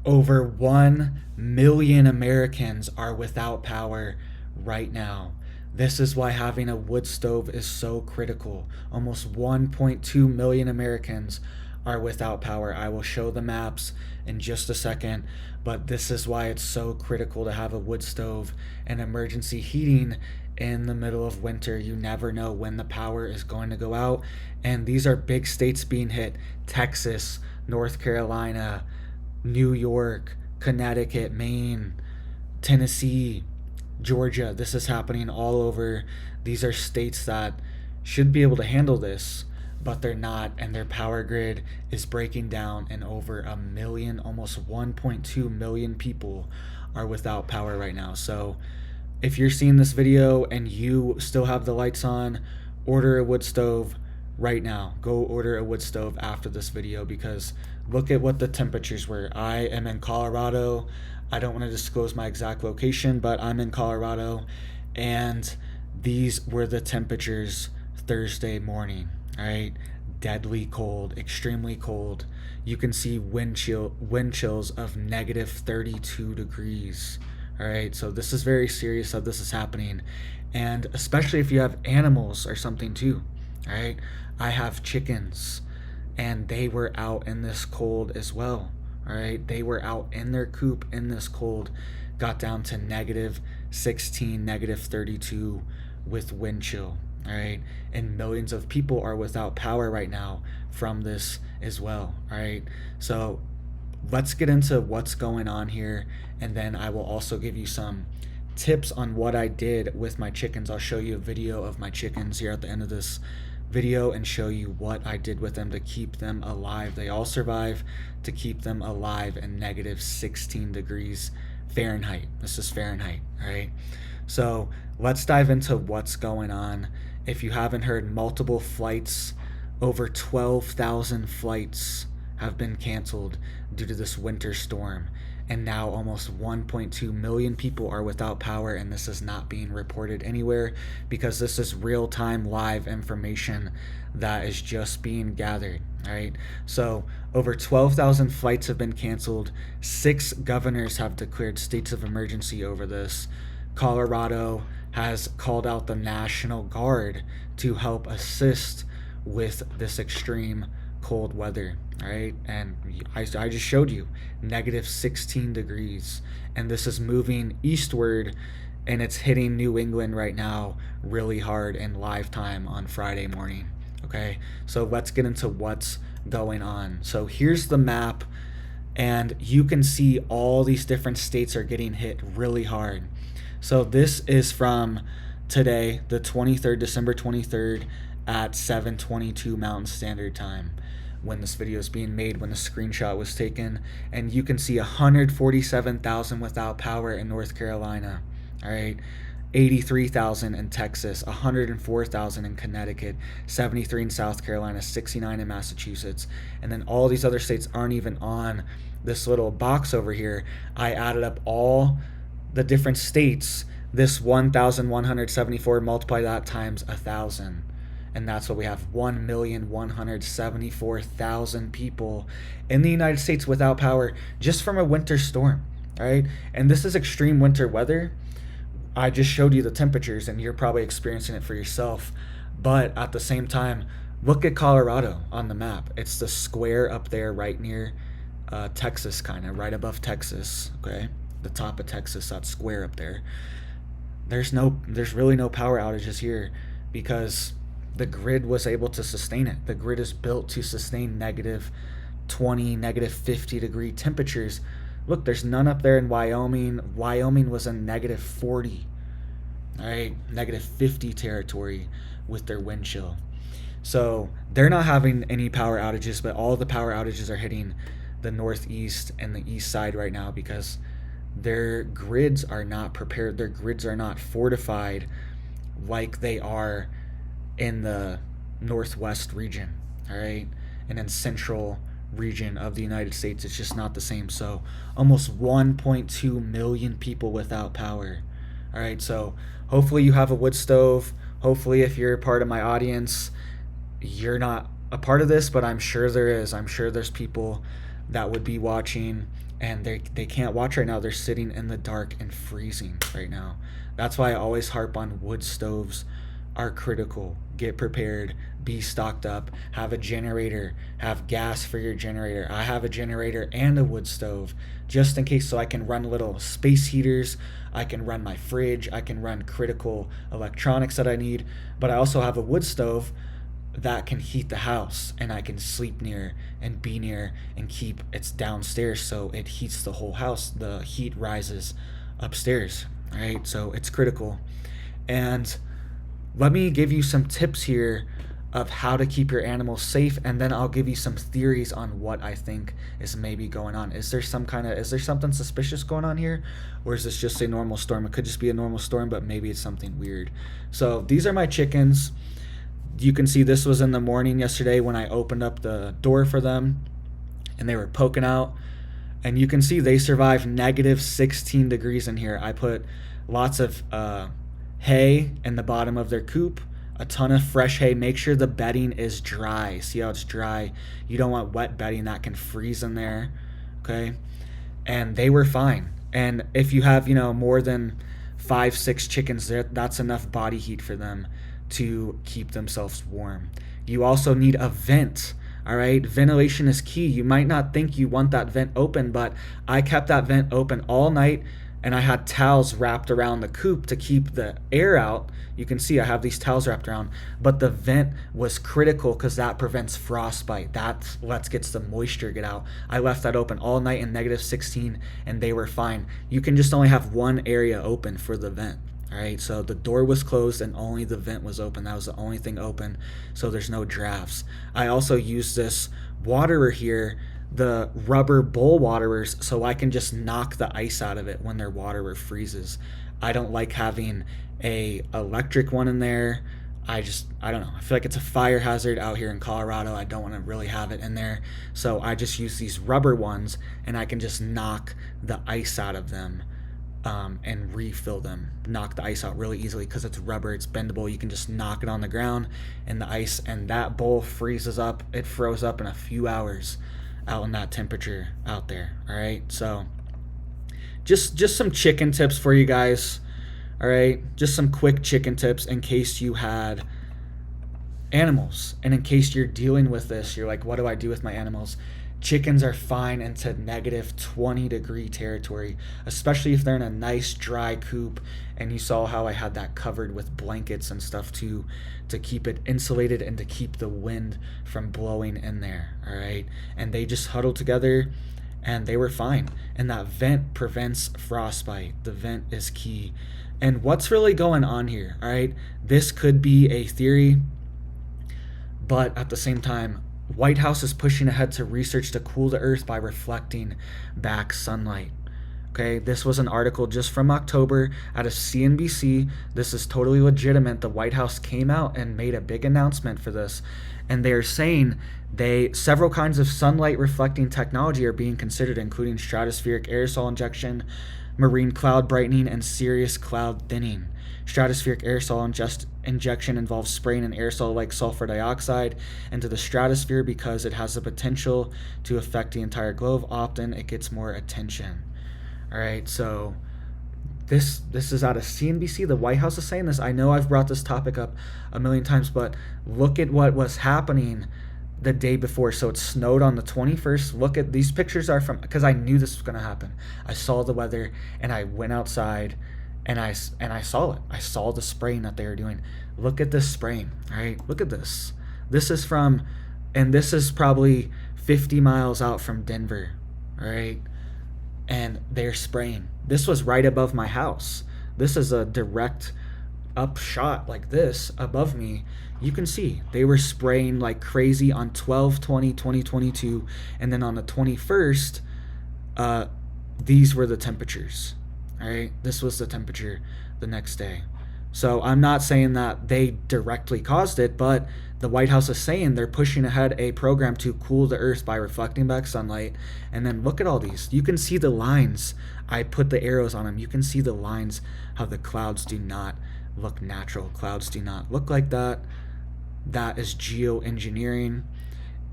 Over 1 million Americans are without power right now. This is why having a wood stove is so critical. Almost 1.2 million Americans are without power. I will show the maps in just a second, but this is why it's so critical to have a wood stove and emergency heating in the middle of winter. You never know when the power is going to go out, and these are big states being hit: Texas, North Carolina, New York, Connecticut, Maine, Tennessee, Georgia. This is happening all over. These are states that should be able to handle this, but they're not, and their power grid is breaking down, and over a million, almost 1.2 million people are without power right now. So if you're seeing this video and you still have the lights on, order a wood stove right now. Go order a wood stove after this video, because look at what the temperatures were. I am in Colorado. I don't want to disclose my exact location, but I'm in Colorado, and these were the temperatures Thursday morning. All right, deadly cold, extremely cold. You can see wind chills of negative 32 degrees. All right, so this is very serious that this is happening, and especially if you have animals or something too. All right, I have chickens, and they were out in this cold as well. All right, they were out in their coop in this cold, got down to negative 16, negative 32 with wind chill. All right, and millions of people are without power right now from this as well. All right, so let's get into what's going on here, and then I will also give you some tips on what I did with my chickens. I'll show you a video of my chickens here at the end of this video and show you what I did with them to keep them alive. They all survive, to keep them alive in negative 16 degrees Fahrenheit. This is Fahrenheit. All right, so let's dive into what's going on. If you haven't heard, multiple flights, over 12,000 flights have been canceled due to this winter storm, and now almost 1.2 million people are without power, and this is not being reported anywhere because this is real-time live information that is just being gathered. All right, so over 12,000 flights have been canceled. 6 governors have declared states of emergency over this. Colorado has called out the National Guard to help assist with this extreme cold weather. All right, and I just showed you negative 16 degrees, and this is moving eastward, and it's hitting New England right now really hard in live time on Friday morning. Okay, so let's get into what's going on. So here's the map, and you can see all these different states are getting hit really hard. So this is from today, the 23rd, December 23rd at 7:22 Mountain Standard Time, when this video is being made, when the screenshot was taken, and you can see 147,000 without power in North Carolina. All right, 83,000 in Texas, 104,000 in Connecticut, 73 in South Carolina, 69 in Massachusetts, and then all these other states aren't even on this little box over here. I added up all the different states. This 1,174, multiply that times 1,000, and that's what we have: 1,174,000 people in the United States without power just from a winter storm. All right, and this is extreme winter weather. I just showed you the temperatures, and you're probably experiencing it for yourself, but at the same time, look at Colorado on the map. It's the square up there right near Texas, kind of right above Texas. Okay, the top of Texas, that square up there. There's really no power outages here because the grid was able to sustain it. The grid is built to sustain negative 20, negative 50 degree temperatures. Look, there's none up there in Wyoming. Wyoming was in negative 40, all right, negative 50 territory with their wind chill. So they're not having any power outages, but all the power outages are hitting the Northeast and the East side right now because their grids are not prepared. Their grids are not fortified like they are in the Northwest region, all right, and in central region of the United States. It's just not the same. So almost 1.2 million people without power. All right, so hopefully you have a wood stove. Hopefully, if you're a part of my audience, you're not a part of this, but I'm sure there is. I'm sure there's people that would be watching and they can't watch right now. They're sitting in the dark and freezing right now. That's why I always harp on wood stoves are critical. Get prepared, be stocked up, have a generator, have gas for your generator. I have a generator and a wood stove just in case, so I can run little space heaters, I can run my fridge, I can run critical electronics that I need, but I also have a wood stove that can heat the house, and I can sleep near and be near and keep it's downstairs, so it heats the whole house. The heat rises upstairs, right? So it's critical. And let me give you some tips here of how to keep your animals safe, and then I'll give you some theories on what I think is maybe going on. Is there something suspicious going on here, or is this just a normal storm? It could just be a normal storm, but maybe it's something weird. So these are my chickens. You can see this was in the morning yesterday when I opened up the door for them, and they were poking out, and you can see they survived negative 16 degrees in here. I put lots of hay in the bottom of their coop, a ton of fresh hay. Make sure the bedding is dry. See how it's dry? You don't want wet bedding that can freeze in there, okay? And they were fine. And if you have, more than 5-6 chickens, that's enough body heat for them to keep themselves warm. You also need a vent. All right, ventilation is key. You might not think you want that vent open, but I kept that vent open all night, and I had towels wrapped around the coop to keep the air out. You can see I have these towels wrapped around, but the vent was critical because that prevents frostbite. That gets the moisture get out. I left that open all night in negative 16, and they were fine. You can just only have one area open for the vent. All right, so the door was closed and only the vent was open. That was the only thing open, so there's no drafts. I also use this waterer here, the rubber bowl waterers, so I can just knock the ice out of it when their waterer freezes. I don't like having a electric one in there. I don't know. I feel like it's a fire hazard out here in Colorado. I don't want to really have it in there. So I just use these rubber ones, and I can just knock the ice out of them. And refill them, knock the ice out really easily because it's rubber, it's bendable. You can just knock it on the ground and the ice, and that bowl freezes up. It froze up in a few hours out in that temperature out there. All right, so just some chicken tips for you guys. All right, just some quick chicken tips in case you had animals, and in case you're dealing with this, you're like, what do I do with my animals? Chickens are fine into negative 20 degree territory, especially if they're in a nice dry coop. And you saw how I had that covered with blankets and stuff to keep it insulated and to keep the wind from blowing in there. All right, and they just huddled together and they were fine. And that vent prevents frostbite. The vent is key. And what's really going on here? All right, this could be a theory, but at the same time, White House is pushing ahead to research to cool the earth by reflecting back sunlight. Okay, this was an article just from October out of CNBC. This is totally legitimate. The White House came out and made a big announcement for this, and they're saying several kinds of sunlight reflecting technology are being considered, including stratospheric aerosol injection, marine cloud brightening, and serious cloud thinning. Stratospheric aerosol injection involves spraying an aerosol like sulfur dioxide into the stratosphere because it has the potential to affect the entire globe. Often it gets more attention. All right, so this is out of CNBC. The White House is saying this. I know I've brought this topic up a million times, but look at what was happening the day before. So it snowed on the 21st. Look at these pictures are from, because I knew this was going to happen. I saw the weather and I went outside and I saw it. I saw the spraying that they were doing. Look at this spraying. All right, look at this. This is probably 50 miles out from Denver. All right, and they're spraying. This was right above my house. This is a direct up shot like this above me. You can see they were spraying like crazy on 12/20/2022, and then on the 21st, these were the temperatures. All right, this was the temperature the next day. So I'm not saying that they directly caused it, but the White House is saying they're pushing ahead a program to cool the earth by reflecting back sunlight. And then look at all these. You can see the lines. I put the arrows on them. You can see the lines, how the clouds do not look natural. Clouds do not look like that. That is geoengineering.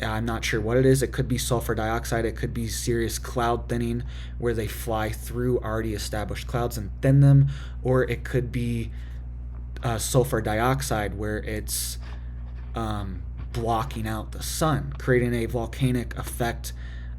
I'm not sure what it is. It could be sulfur dioxide. It could be serious cloud thinning where they fly through already established clouds and thin them. Or it could be sulfur dioxide where it's blocking out the sun, creating a volcanic effect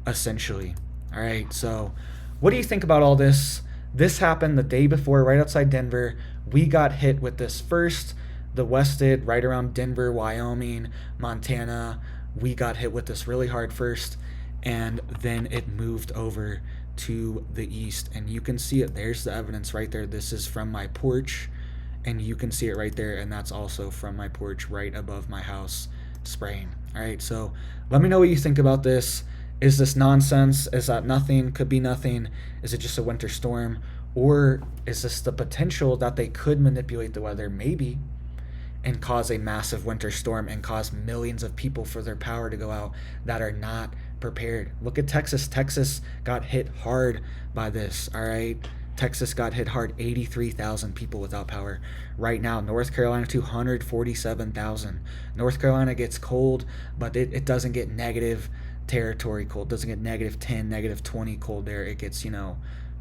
essentially. All right, so what do you think about all this? This happened the day before, right outside Denver. We got hit with this first. The West did, right around Denver, Wyoming, Montana. We got hit with this really hard first, and then it moved over to the east. And you can see it. There's the evidence right there. This is from my porch, and you can see it right there. And that's also from my porch right above my house spraying. All right, so let me know what you think about this. Is this nonsense? Is that nothing? Could be nothing. Is it just a winter storm? Or is this the potential that they could manipulate the weather, maybe, and cause a massive winter storm and cause millions of people for their power to go out that are not prepared? Look at Texas. Texas got hit hard by this, all right? Texas got hit hard, 83,000 people without power. Right now, North Carolina, 247,000. North Carolina gets cold, but it doesn't get negative territory cold. It doesn't get negative 10, negative 20 cold there. It gets,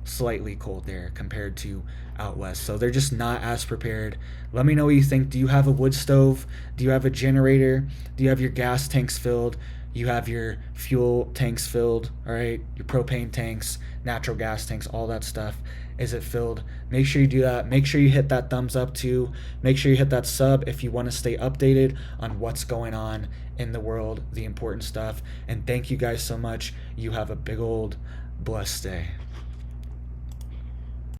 slightly cold there compared to out west. So they're just not as prepared. Let me know what you think. Do you have a wood stove? Do you have a generator? Do you have your gas tanks filled? You have your fuel tanks filled, all right? Your propane tanks, natural gas tanks, all that stuff. Is it filled? Make sure you do that. Make sure you hit that thumbs up too. Make sure you hit that sub if you want to stay updated on what's going on in the world, the important stuff. And thank you guys so much. You have a big old blessed day.